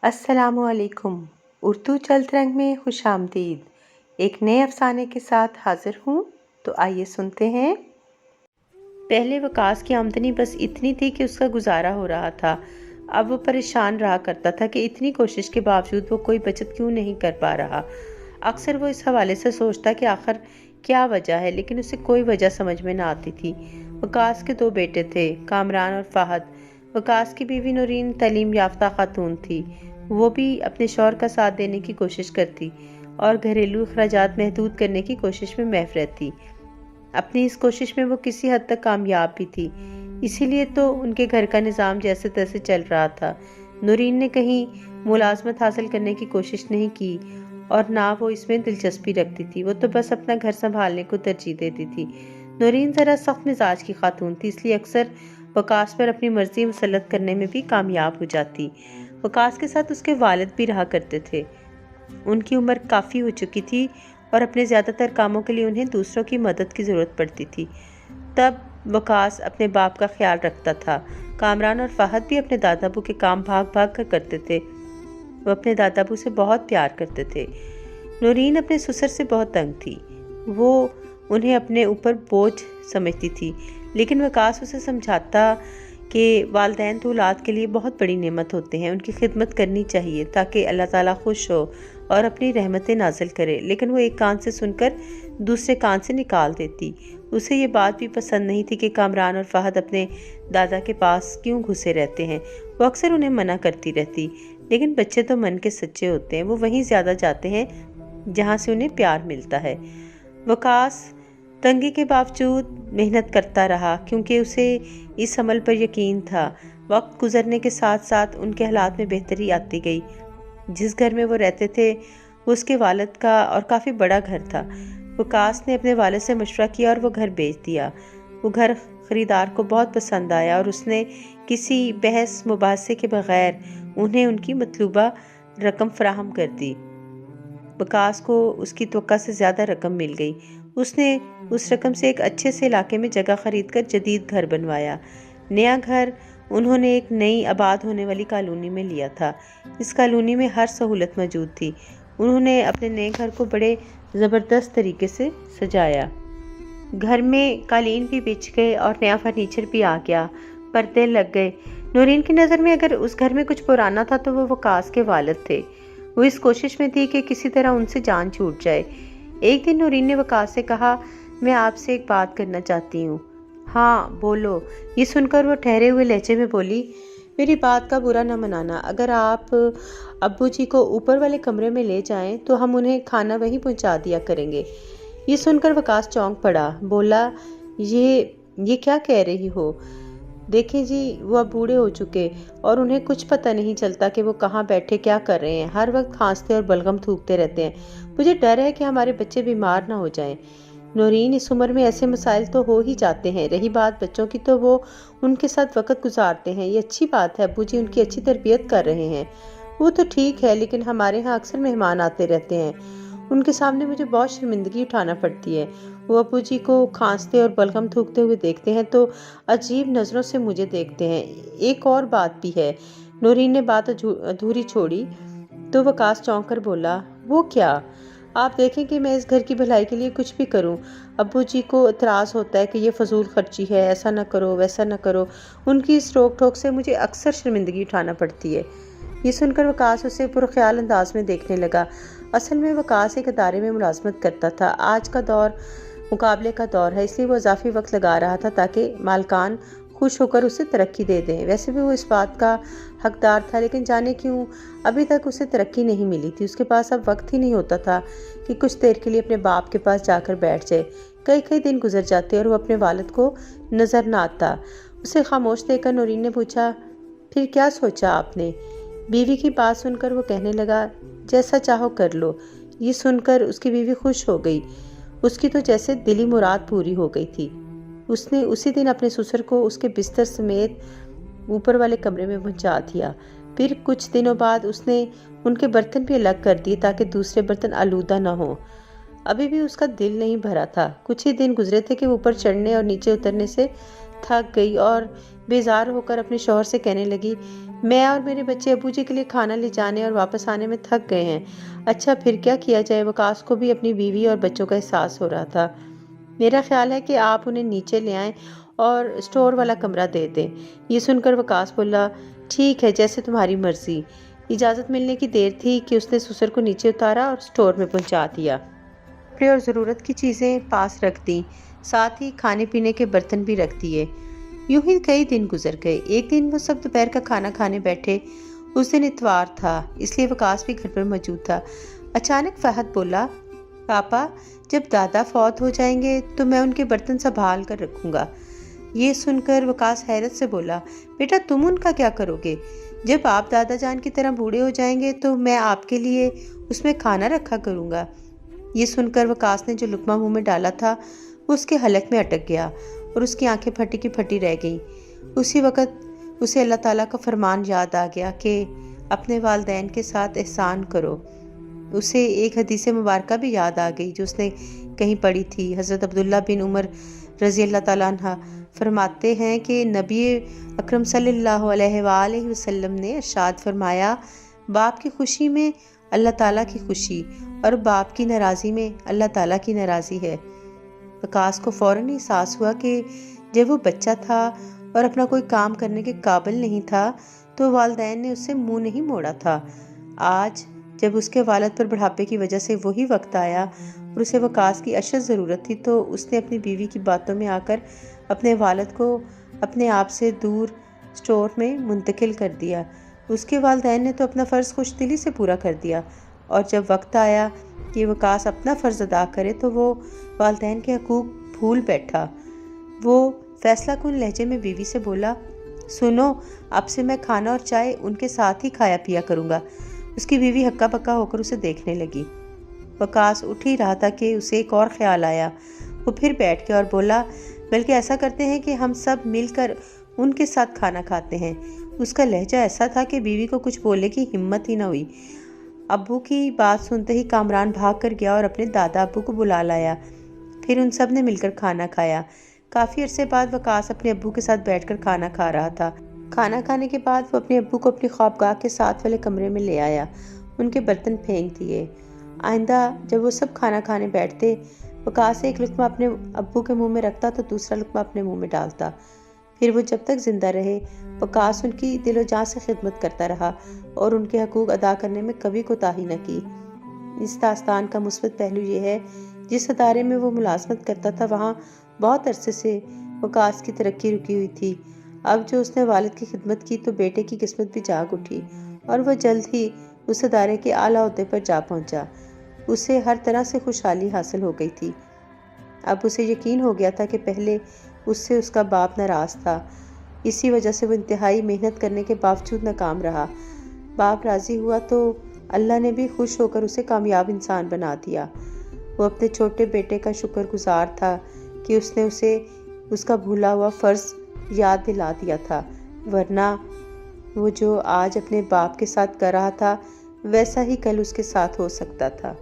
السلام علیکم۔ اردو چلت رنگ میں خوش آمدید۔ ایک نئے افسانے کے ساتھ حاضر ہوں، تو آئیے سنتے ہیں۔ پہلے وقاص کی آمدنی بس اتنی تھی کہ اس کا گزارا ہو رہا تھا۔ اب وہ پریشان رہا کرتا تھا کہ اتنی کوشش کے باوجود وہ کوئی بچت کیوں نہیں کر پا رہا۔ اکثر وہ اس حوالے سے سوچتا کہ آخر کیا وجہ ہے، لیکن اسے کوئی وجہ سمجھ میں نہ آتی تھی۔ وقاص کے 2 بیٹے تھے، کامران اور فہد۔ وقاص کی بیوی نورین تعلیم یافتہ خاتون تھی۔ وہ بھی اپنے شوہر کا ساتھ دینے کی کوشش کرتی اور گھریلو اخراجات محدود کرنے کی کوشش میں محو رہتی۔ اپنی اس کوشش میں وہ کسی حد تک کامیاب بھی تھی، اسی لیے تو ان کے گھر کا نظام جیسے تیسے چل رہا تھا۔ نورین نے کہیں ملازمت حاصل کرنے کی کوشش نہیں کی اور نہ وہ اس میں دلچسپی رکھتی تھی۔ وہ تو بس اپنا گھر سنبھالنے کو ترجیح دیتی تھی۔ نورین ذرا سخت مزاج کی خاتون تھی، اس لیے اکثر وقاص پر اپنی مرضی مسلط کرنے میں بھی کامیاب ہو جاتی۔ وقاص کے ساتھ اس کے والد بھی رہا کرتے تھے۔ ان کی عمر کافی ہو چکی تھی اور اپنے زیادہ تر کاموں کے لیے انہیں دوسروں کی مدد کی ضرورت پڑتی تھی۔ تب وقاص اپنے باپ کا خیال رکھتا تھا۔ کامران اور فہد بھی اپنے دادا ابو کے کام بھاگ بھاگ کر کرتے تھے۔ وہ اپنے دادا ابو سے بہت پیار کرتے تھے۔ نورین اپنے سسر سے بہت تنگ تھی۔ وہ انہیں اپنے اوپر بوجھ سمجھتی تھی، لیکن وقاص اسے سمجھاتا کہ والدین تو اولاد کے لیے بہت بڑی نعمت ہوتے ہیں، ان کی خدمت کرنی چاہیے تاکہ اللہ تعالیٰ خوش ہو اور اپنی رحمتیں نازل کرے، لیکن وہ ایک کان سے سن کر دوسرے کان سے نکال دیتی۔ اسے یہ بات بھی پسند نہیں تھی کہ کامران اور فہد اپنے دادا کے پاس کیوں گھسے رہتے ہیں۔ وہ اکثر انہیں منع کرتی رہتی، لیکن بچے تو من کے سچے ہوتے ہیں، وہ وہیں زیادہ جاتے ہیں جہاں سے انہیں پیار ملتا ہے۔ وقاص تنگی کے باوجود محنت کرتا رہا کیونکہ اسے اس عمل پر یقین تھا۔ وقت گزرنے کے ساتھ ساتھ ان کے حالات میں بہتری آتی گئی۔ جس گھر میں وہ رہتے تھے وہ اس کے والد کا اور کافی بڑا گھر تھا۔ وقاص نے اپنے والد سے مشورہ کیا اور وہ گھر بیچ دیا۔ وہ گھر خریدار کو بہت پسند آیا اور اس نے کسی بحث مباحثے کے بغیر انہیں ان کی مطلوبہ رقم فراہم کر دی۔ وقاص کو اس کی توقع سے زیادہ رقم مل گئی۔ اس نے اس رقم سے ایک اچھے سے علاقے میں جگہ خرید کر جدید گھر بنوایا۔ نیا گھر انہوں نے ایک نئی آباد ہونے والی کالونی میں لیا تھا۔ اس کالونی میں ہر سہولت موجود تھی۔ انہوں نے اپنے نئے گھر کو بڑے زبردست طریقے سے سجایا۔ گھر میں قالین بھی بچھ گئے اور نیا فرنیچر بھی آ گیا، پردے لگ گئے۔ نورین کی نظر میں اگر اس گھر میں کچھ پرانا تھا تو وہ وقاص کے والد تھے۔ وہ اس کوشش میں تھی کہ کسی طرح ان سے جان چھوٹ جائے۔ ایک دن نورین نے وقاص سے کہا، میں آپ سے ایک بات کرنا چاہتی ہوں۔ ہاں بولو۔ یہ سن کر وہ ٹھہرے ہوئے لہجے میں بولی، میری بات کا برا نہ منانا، اگر آپ ابو جی کو اوپر والے کمرے میں لے جائیں تو ہم انہیں کھانا وہیں پہنچا دیا کریں گے۔ یہ سن کر وقاص چونک پڑا، بولا، یہ کیا کہہ رہی ہو؟ دیکھیں جی، وہ اب بوڑھے ہو چکے اور انہیں کچھ پتہ نہیں چلتا کہ وہ کہاں بیٹھے کیا کر رہے ہیں، ہر وقت کھانستے اور بلغم تھوکتے رہتے ہیں۔ مجھے ڈر ہے کہ ہمارے بچے بیمار نہ ہو جائیں۔ نورین، اس عمر میں ایسے مسائل تو ہو ہی جاتے ہیں، رہی بات بچوں کی تو وہ ان کے ساتھ وقت گزارتے ہیں، یہ اچھی بات ہے، ابو جی ان کی اچھی تربیت کر رہے ہیں۔ وہ تو ٹھیک ہے، لیکن ہمارے ہاں اکثر مہمان آتے رہتے ہیں، ان کے سامنے مجھے بہت شرمندگی اٹھانا پڑتی ہے۔ وہ ابو جی کو کھانستے اور بلغم تھوکتے ہوئے دیکھتے ہیں تو عجیب نظروں سے مجھے دیکھتے ہیں۔ ایک اور بات بھی ہے۔ نورین نے بات ادھوری چھوڑی تو وقاص چونک کر بولا، وہ کیا؟ آپ دیکھیں کہ میں اس گھر کی بھلائی کے لیے کچھ بھی کروں، ابو جی کو اعتراض ہوتا ہے کہ یہ فضول خرچی ہے، ایسا نہ کرو ویسا نہ کرو۔ ان کی اس روک ٹوک سے مجھے اکثر شرمندگی اٹھانا پڑتی ہے۔ یہ سن کر وقاص اسے پرخیال انداز میں دیکھنے لگا۔ اصل میں وقاص ایک ادارے میں ملازمت کرتا تھا۔ آج کا دور مقابلے کا دور ہے، اس لیے وہ اضافی وقت لگا رہا تھا تاکہ مالکان خوش ہو کر اسے ترقی دے دیں۔ ویسے بھی وہ اس بات کا حقدار تھا، لیکن جانے کیوں ابھی تک اسے ترقی نہیں ملی تھی۔ اس کے پاس اب وقت ہی نہیں ہوتا تھا کہ کچھ دیر کے لیے اپنے باپ کے پاس جا کر بیٹھ جائے۔ کئی دن گزر جاتے اور وہ اپنے والد کو نظر نہ آتا۔ اسے خاموش دیکھ کر نورین نے پوچھا، پھر کیا سوچا آپ نے؟ بیوی کی بات سن کر وہ کہنے لگا، جیسا چاہو کر لو۔ یہ سن کر اس کی بیوی خوش ہو گئی۔ اس کی تو جیسے دلی مراد پوری ہو گئی تھی۔ اس نے اسی دن اپنے سسر کو اس کے بستر سمیت اوپر والے کمرے میں پہنچا دیا۔ پھر کچھ دنوں بعد اس نے ان کے برتن بھی الگ کر دیے تاکہ دوسرے برتن آلودہ نہ ہوں۔ ابھی بھی اس کا دل نہیں بھرا تھا۔ کچھ ہی دن گزرے تھے کہ وہ اوپر چڑھنے اور نیچے اترنے سے تھک گئی اور بیزار ہو کر اپنے شوہر سے کہنے لگی، میں اور میرے بچے ابو جی کے لیے کھانا لے جانے اور واپس آنے میں تھک گئے ہیں۔ اچھا پھر کیا کیا جائے؟ وقاص کو بھی اپنی بیوی اور بچوں کا احساس ہو رہا تھا۔ میرا خیال ہے کہ آپ انہیں نیچے لے آئیں اور اسٹور والا کمرہ دے دیں۔ یہ سن کر وقاص بولا، ٹھیک ہے، جیسے تمہاری مرضی۔ اجازت ملنے کی دیر تھی کہ اس نے سسر کو نیچے اتارا اور اسٹور میں پہنچا دیا۔ کپڑے اور ضرورت کی چیزیں پاس رکھ دیں، ساتھ ہی کھانے پینے کے برتن بھی رکھ دیے۔ یوں ہی کئی دن گزر گئے۔ ایک دن وہ سب دوپہر کا کھانا کھانے بیٹھے۔ اس دن اتوار تھا، اس لیے وقاص بھی گھر پر موجود تھا۔ اچانک فہد بولا، پاپا جب دادا فوت ہو جائیں گے تو میں ان کے برتن سنبھال کر رکھوں گا۔ یہ سن کر وقاص حیرت سے بولا، بیٹا تم ان کا کیا کرو گے؟ جب آپ دادا جان کی طرح بوڑھے ہو جائیں گے تو میں آپ کے لیے اس میں کھانا رکھا کروں گا۔ یہ سن کر وقاص نے جو لقمہ منہ میں ڈالا تھا وہ اس کے حلق میں اٹک گیا اور اس کی آنکھیں پھٹی کی پھٹی رہ گئیں۔ اسی وقت اسے اللہ تعالیٰ کا فرمان یاد آ گیا کہ اپنے والدین کے ساتھ احسان کرو۔ اسے ایک حدیث مبارکہ بھی یاد آ گئی جو اس نے کہیں پڑھی تھی۔ حضرت عبداللہ بن عمر رضی اللہ تعالیٰ عنہ فرماتے ہیں کہ نبی اکرم صلی اللہ علیہ وآلہ وسلم نے ارشاد فرمایا، باپ کی خوشی میں اللہ تعالیٰ کی خوشی اور باپ کی ناراضی میں اللہ تعالیٰ کی ناراضی ہے۔ وقاص کو فوراً احساس ہوا کہ جب وہ بچہ تھا اور اپنا کوئی کام کرنے کے قابل نہیں تھا تو والدین نے اس سے منہ نہیں موڑا تھا۔ آج جب اس کے والد پر بڑھاپے کی وجہ سے وہی وقت آیا اور اسے وقاص کی اشد ضرورت تھی تو اس نے اپنی بیوی کی باتوں میں آ کر اپنے والد کو اپنے آپ سے دور اسٹور میں منتقل کر دیا۔ اس کے والدین نے تو اپنا فرض خوش دلی سے پورا کر دیا، اور جب وقت آیا کہ وقاص اپنا فرض ادا کرے تو وہ والدین کے حقوق بھول بیٹھا۔ وہ فیصلہ کن لہجے میں بیوی سے بولا، سنو، اب سے میں کھانا اور چائے ان کے ساتھ ہی کھایا پیا کروں گا۔ اس کی بیوی ہکا پکا ہو کر اسے دیکھنے لگی۔ وقاص اٹھ ہی رہا تھا کہ اسے ایک اور خیال آیا۔ وہ پھر بیٹھ گیا اور بولا، بلکہ ایسا کرتے ہیں کہ ہم سب مل کر ان کے ساتھ کھانا کھاتے ہیں۔ اس کا لہجہ ایسا تھا کہ بیوی کو کچھ بولنے کی ہمت ہی نہ ہوئی۔ ابو کی بات سنتے ہی کامران بھاگ کر گیا اور اپنے دادا ابو کو بلا لایا۔ پھر ان سب نے مل کر کھانا کھایا۔ کافی عرصے بعد وقاص اپنے ابو کے ساتھ بیٹھ کر کھانا کھا رہا تھا۔ کھانا کھانے کے بعد وہ اپنے ابو کو اپنی خوابگاہ کے ساتھ والے کمرے میں لے آیا، ان کے برتن پھینک دیے۔ آئندہ جب وہ سب کھانا کھانے بیٹھتے، وقاص ایک لقمہ اپنے ابو کے منہ میں رکھتا تو دوسرا لقمہ اپنے منہ میں ڈالتا۔ پھر وہ جب تک زندہ رہے وقاص ان کی دل و جان سے خدمت کرتا رہا اور ان کے حقوق ادا کرنے میں کبھی کوتاہی نہ کی۔ اس داستان کا مثبت پہلو یہ ہے، جس ادارے میں وہ ملازمت کرتا تھا وہاں بہت عرصے سے وقاص کی ترقی رکی ہوئی تھی۔ اب جو اس نے والد کی خدمت کی تو بیٹے کی قسمت بھی جاگ اٹھی اور وہ جلد ہی اس ادارے کے اعلیٰ عہدے پر جا پہنچا۔ اسے ہر طرح سے خوشحالی حاصل ہو گئی تھی۔ اب اسے یقین ہو گیا تھا کہ پہلے اس سے اس کا باپ ناراض تھا، اسی وجہ سے وہ انتہائی محنت کرنے کے باوجود ناکام رہا۔ باپ راضی ہوا تو اللہ نے بھی خوش ہو کر اسے کامیاب انسان بنا دیا۔ وہ اپنے چھوٹے بیٹے کا شکر گزار تھا کہ اس نے اسے اس کا بھولا ہوا فرض یاد دلا دیا تھا، ورنہ وہ جو آج اپنے باپ کے ساتھ کر رہا تھا ویسا ہی کل اس کے ساتھ ہو سکتا تھا۔